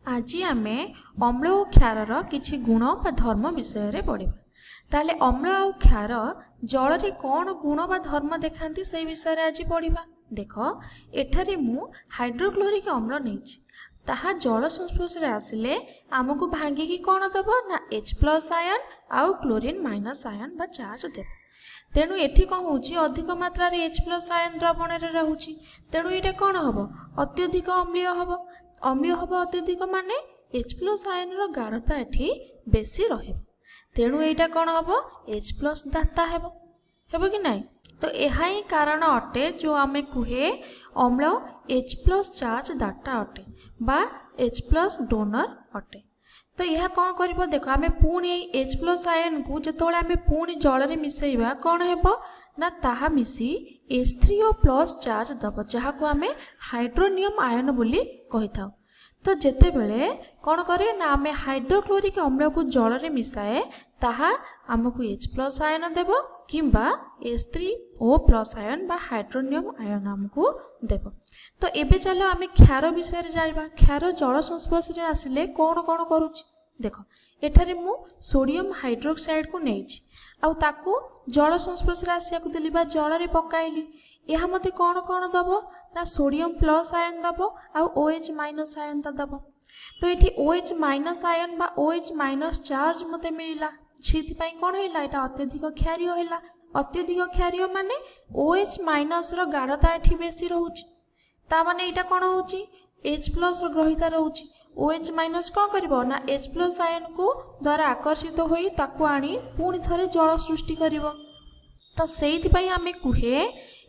आज आमे अम्ल और क्षारर किछि गुण बा धर्म विषय पढ़ा। ताले अम्ल और क्षार जल रे कौन गुण बा धर्म देखांती से विषय आज पढ़ा। देख एठारे मु हाइड्रोक्लोरिक अम्ल नहीं ताहा जल संस्पर्श आसिले आमको भांगिकी कौन दब ना H+ आयन आउ क्लोरीन माइनस आयन बा चार्ज देव। तेणु एठी कौन होची अधिक मात्रा रे H+ आयन द्रवण रे रहूची। तेणु ये कौन हम अत्यधिक अम्लीय हम अम्लीय हम अत्यधिक माने H+ आयन रो गाढ़ता एठी बेसी रहिबो। तेणु एटा कौन हम H+ दाता हेबो कि नहीं। तो यह ही कारण अटे जो आमे कुहे अम्ल H+ चार्ज दाता अटे बा H+ डोनर अटे। तो यह कौन कर देख आम पुणी H+ आयन को जो आम पुणी जल में मिसैबा कौन हेबो ना ताहा मिसी H3O+ चार्ज दब जहाँ को आम हाइड्रोनियम आयन बोली कही था। तो जेते बेले कौन करे ना आम हाइड्रोक्लोरिक अम्ल को जल में मिसाए ताहा आमको H+ आयन देव किंबा H3O+ आयन बा हाइड्रोनियम आयन आमको देव। तो एबे चलो आम क्षार विषय जाइबा। क्षार जल संस्पर्श रे आसिले कौन कौन करूची देख एठारे मु सोडियम हाइड्रोक्साइड को नेइची आउ ताकू जल संस्पर्श रे आसिया को देली बा जल रे पकाइली। यह मते कौन कौन दब ना सोडियम+ आयन दब आउ OH- आयन दब। तो ये OH- आयन बा OH- चार्ज मते मिला छिथि कौन है अत्यधिक क्षारीय है। अत्यधिक क्षारीय माने OH- रो गाढ़ता एठी बेसी रहूची ता माने एटा कौन होची H+ रो ग्रहिता रहूची। OH- कौन करिवो ना H+ आयन को द्वारा आकर्षित होई ताकू आनी पुणी थरे जल सृष्टि करिवो। तो सेइथिपई आमे कुहे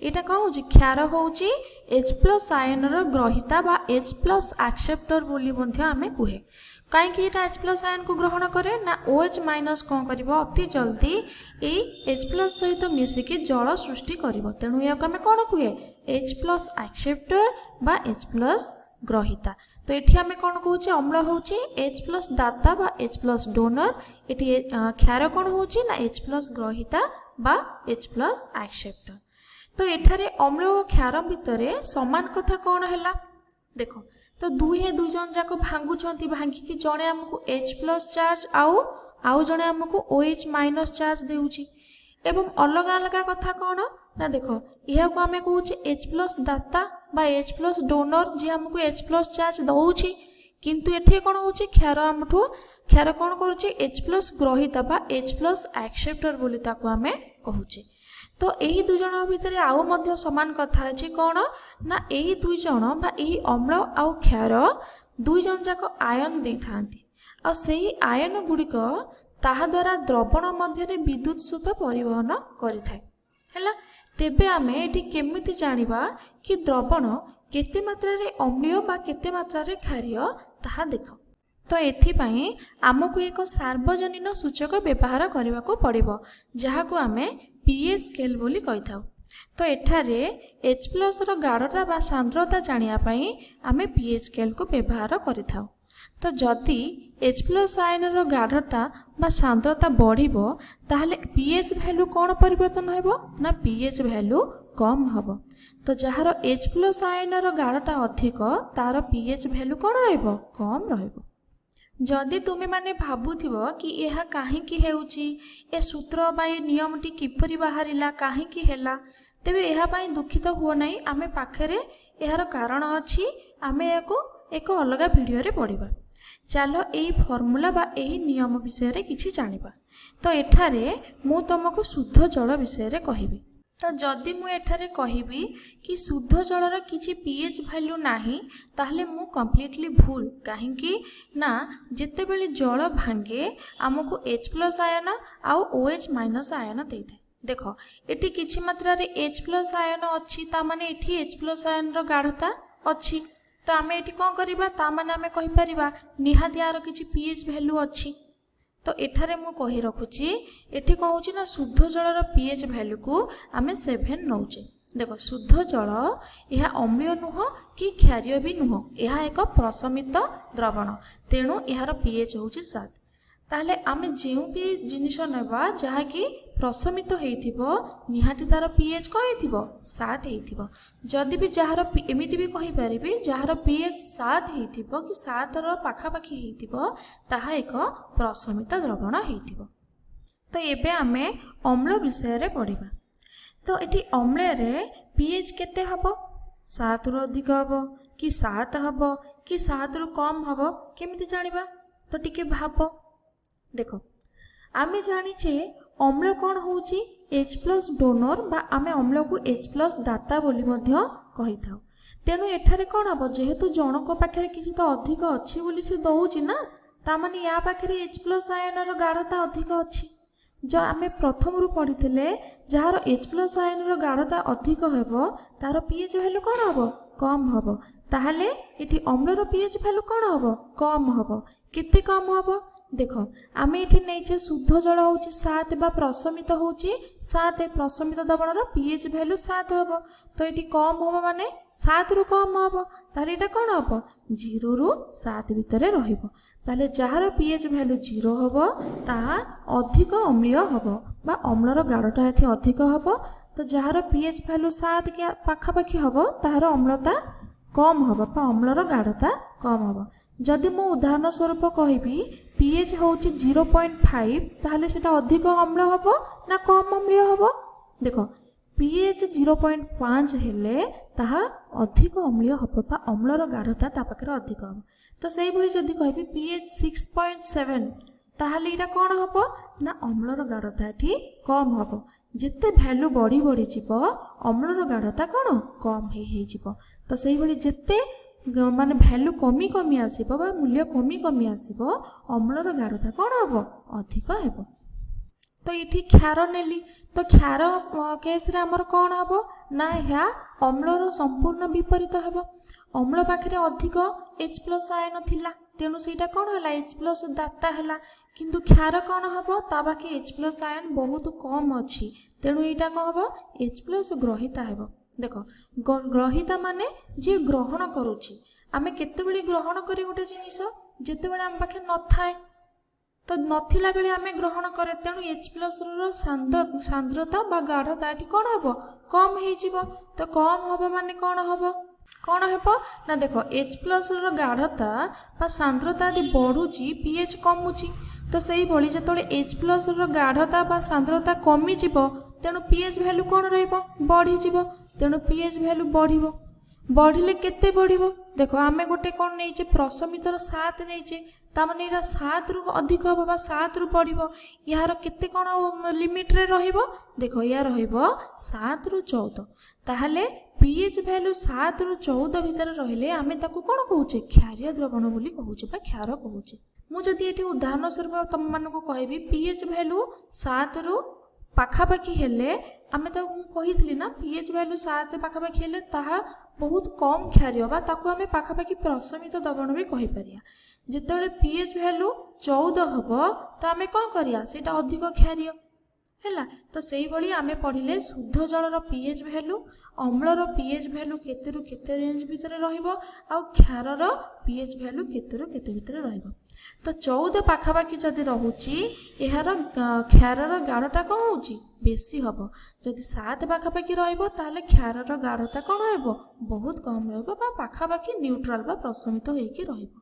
एटा कौन होची क्षार होची H+ आयन रो ग्रहिता बा H+ एक्सेप्टर बोली मध्य आमे कुहे। कहीं एटा H+ आयन को ग्रहण करे ना OH- कौन करिवो अति जल्दी ए H+ सहित मिसिकी जल सृष्टि करिवो। तेणु या आमे कौन कुहे H+ एक्सेप्टर बा H+ ग्रहिता। तो एठी आमे कौन कहूचे अम्ल होची H+ दाता बा H+ डोनर। एठी क्षार कौन होची ना H+ ग्रहिता बा H+ एक्सेप्टर। तो एठारे अम्ल और क्षार भितरे समान कथा कौन हैला देखो। तो दुई जन जाक भांगुछंती भांगिकी जणे हमको H+ चार्ज आउ जणे हमको OH- चार्ज देउची एवं अलग अलग कथा कौन ना देखो यह को आमे कहूचे H+ दाता बा H+ डोनर जे हमको H+ चार्ज दउची। किंतु एठी कौन होची क्षार हमठू क्षार कौन करूची H+ ग्रहिता बा H+ एक्सेप्टर बोली ताको आमे कहूचे। तो यही दुई जन भितर आउ मध्य समान कथा अछि कौन ना यही दुई जन बा यही अम्ल आउ क्षार दुई जन जाक आयन दे थांती आ सेही आयन गुड़िक ताहा द्वारा द्रवण मध्य विद्युत सुत परिवहन करि थाए हैला। तेबे आमे एठी केमिति जानिबा कि द्रवण केते मात्रा रे अम्लीय बा केते मात्रा रे क्षारीय ताहा देख। तो एथिपाई आमको एक सार्वजनीन सूचक व्यवहार करने को पड़िबो जहाँ को आमे pH स्केल बोली कहि थाउ। तो एठारे H+ रो गाढ़ता बा सांद्रता जानिया पाई आमे pH स्केल को व्यवहार करि थाउ। तो जदि H+ आयन रो गाढ़ता बा सांद्रता बढ़िबो ताहले pH वैल्यू कौन परिवर्तन हेबो ना pH वैल्यू कम हबो। तो जहार H+ आयन रो गाढ़ता अधिक तार pH वैल्यू कौन रहइबो कम रहइबो। जदि तुमे माने भाबुथिबो कि यह काहेकि हेउची ए सूत्र बा ए नियमटी किपरि बाहरिला काहेकि हेला तेबे यह पाई दुखित हुओ नाही। आमे पाखरे एहार कारण अछि आमे एको एक अलग वीडियो रे पढिबा। चलो एई फॉर्मूला बा एई नियम विषय रे किछि जानिबा। तो एठारे मु तुमको शुद्ध जल विषय रे कहिबी। तो जदि मु एठारे कहिबी कि शुद्ध जलर किछि pH वैल्यू नाही ताहले मु कंप्लीटली भूल काहेकि ना जेते बेले जल भांगे आमको H+ आयन आउ OH- आयन देइथे। देखो एठी किछि मात्रा रे H+ आयन अछि ता माने एठी H+ आयन रो गाढ़ता अछि। तो आमे एठी कोन करिबा ता माने आमे कहि परिबा निहाती यार किछि pH वैल्यू अछि। तो एठारे मु कहि रखुची एठी कहूची ना शुद्ध जलर pH वैल्यू को आमे 7 नौचे। देखो शुद्ध जल यह अम्लीय नुह कि क्षारीय भी नुह यह एक प्रशमित द्रवण तेणु यार pH होची 7। ताहले आमे जेउ भी जिनिस नेबा जहाँकि प्रशमित होइथिबो निहाती तार पीएच कौन होइथिबो 7 होइथिबो। जदि भी जहार एमिति भी कहि परिबी जहार पीएच 7 होइथिबो कि 7 रो पाखापाखी होइथिबो ताहा एक प्रशमित द्रवण होइथिबो। तो एबे आमे अम्ल विषय रे पढ़िबा। तो एटी अम्ल रे पीएच केते हबो 7 रो अधिक हबो कि 7 हबो कि 7 रो कम हबो केमिति जानिबा। तो टिके भाबो देखो आमे जानिचे अम्ल कौन होउची H+ डोनर बा आमे अम्ल को H+ दाता बोली मध्य कहि थाउ। तेनु एठारे कौन हबो जेहेतु जनक पाखरे किछि तो अधिक अछि बोली से दउची ना ता माने या पाखरे H+ आयन रो गाढ़ता अधिक अछि। जो आमे प्रथम रु पढ़िथिले जहार H+ आयन रो गाढ़ता अधिक हेबो तार पीएच वैल्यू कौन हबो कम हबो। ताहले एटी अम्ल रो पीएच वैल्यू कौन हबो कम हबो। केते कम हबो देखो आमे एठी नैचे शुद्ध जल होउची 7 बा प्रशमित होउची 7 प्रशमित द्रवण रो पीएच वैल्यू 7 हबो। तो एठी कम हबो माने 7 रु कम हबो ताले एटा कोन हबो 0 रु 7 भितरे रहिबो। ताले जहार पीएच वैल्यू 0 हबो ताहा अधिक अम्लीय हबो बा अम्ल रो गाढ़ता एठी अधिक हबो। तो जहार पीएच वैल्यू 7 के पाखापाखी हबो ताहार अम्लता कम हबो बा अम्ल रो गाढ़ता कम हबो। जदि मो उदाहरण स्वरूप कहिबी पीएच होउची 0.5 ताहले सेटा अधिक अम्ल हबो ना कम अम्लीय हबो। देखो पीएच 0.5 हेले ताहा अधिक अम्लीय हबो बा अम्ल रो गाढ़ता ता पाखरे अधिक हबो। तो सेही भली जदि कहिबी पीएच 6.7 ताहले इटा कोन हबो ना अम्ल रो गाढ़ता एठी कम हबो। जेते वैल्यू बढ़ी बढ़ी जिवो अम्ल रो गाढ़ता कोन कम हे जिवो। तो सेही भली जेते माने वैल्यू कमी कमी आसीबो बा मूल्य कमी कमी आसीबो अम्ल रो गाढ़ता कोन हबो अधिक हेबो। तो ये क्षार नेली तो क्षार केस रे हमर कोन हबो ना या अम्ल रो संपूर्ण विपरीत हेबो। अम्ल पाखरे अधिक H+ आयन थिला तेनु सेटा कोन हला H+ दाता हला किंतु क्षार कोन हबो ता बाकी H+ आयन बहुत कम अछि तेनु एटा कोन हबो H+ ग्रहिता हेबो। देखो ग्रहिता माने जे ग्रहण करूची आमे केते बेले ग्रहण करी गोटे जिनिस जेते बेले हम पाखे न थाए तो नथिला बेले आमे ग्रहण करे तेनु H+ रो सांद्रता बा गाढ़ता एठी कोन हबो कम हे जिवो। तो कम हबो माने कोन हबो कोन हेबो ना देखो H+ रो गाढ़ता बा सांद्रता यदि बढ़ुची पीएच कमुची तो सेही भली जेतोले H+ रो गाढ़ता बा सांद्रता कमी जिवो तेनु पीएच वैल्यू कोन रहइबो बढ़ी जिवो। तेनु पीएच वैल्यू बढ़िबो बढ़िले केते बढ़िबो देखो आमे गोटे कोन नैचे प्रशमित रो 7 नैचे ता माने एरा 7 रु अधिक हबो बा 7 रु बढ़िबो यार केते कोन लिमिट रे रहिबो देखो या रहिबो 7 रु 14। ताहले पीएच वैल्यू 7 रु 14 भितर रहिले आमे ताकू कोन कहूचे क्षारीय द्रवण बोली कहूचे बा क्षार कहूचे। मु जदि एठी उदाहरण स्वरूप तम मानको कहबी पीएच वैल्यू 7 रु पाखापाखी हेले आमे तो कही ना पीएच वैल्यू 7 पाखापाखी हेले ताहा बहुत कम क्षारीय बा ताकू आमे पाखापाखी प्रशमित द्रवण भी कहि परिया। जेतेबेले पीएच वैल्यू 14 हबो तो आमे कोन करिया सेटा अधिक क्षारीय हैला। तो सेही भली आमे पढ़िले शुद्ध जल रो पीएच वैल्यू अम्ल रो पीएच वैल्यू केते रु केते रेंज भितर रहिबो आ क्षार रो पीएच वैल्यू केते रु केते भितर रहिबो। तो 14 पाखापाखी जदि रहुची एहार क्षार रो गाढ़ता कोन होउची बेसी हबो। जदि 7 पाखापाखी रहिबो ताले क्षार रो गाढ़ता कोन हेबो बहुत कम रहबो बा पाखापाखी न्यूट्रल बा प्रशमित होइकी रहिबो।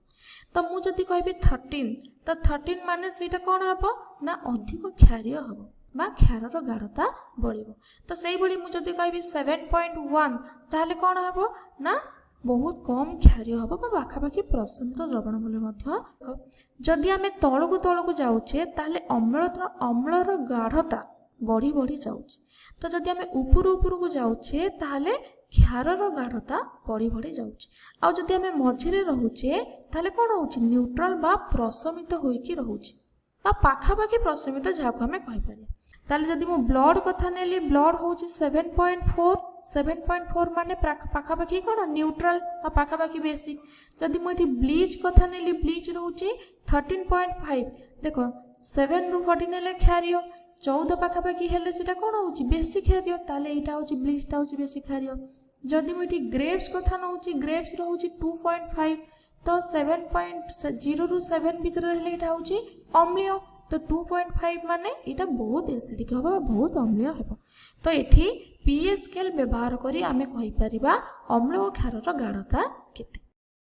तो मु जदि कहबी 13 तो 13 माने सेटा कोन हबो ना अधिक क्षारीय हबो बा क्षार रो गाढ़ता बढ़िबो। तो सेही भली मु जदि कहबी 7.1 ताले कोन हबो ना बहुत कम क्षारीय हबो बा पाखापाखी प्रशमित द्रवण बोली मध्य। जदि आमे तळकु तळकु जाउछे ताले अम्ल रो गाढ़ता बढ़ी बढ़ी जाउछे। तो जदि आमे ऊपर ऊपर को जाउछे ताले क्षार रो गाढ़ता बढ़ी बढ़ी जाउछे। आ जदि आमे मझिरे रहुछे ताले कोन होउछे न्यूट्रल बा प्रशमित होइकी रहुछे बा पाखापाखी प्रशमित जाको आमे कहि पारे। ताले जदि मु ब्लड कथा नेली ब्लड होउछे 7.4 माने पाखापाखी कोन न्यूट्रल बा पाखापाखी बेसिक। जदि मु एठी ब्लीच कथा नेली ब्लीच रहउछे 13.5 देखो 7 रु 14 नेले क्षारीय 14 पाखापाखी हेले सेटा कोन होउछी बेसी क्षारीय ताले एटा होउछी ब्लीच ता होउछी बेसी क्षारीय। जदि मु एठी ग्रेप्स कथा नउछी ग्रेप्स रहउछी 2.5 तो 7.0 ରୁ 7 भितर रहले एटा होची अम्लीय तो 2.5 माने एटा बहुत एसिडिक हबो बहुत अम्लीय हबो तो एठी pH स्केल व्यवहार करी आमे कहि परिबा अम्ल और क्षारर गाढ़ता केते।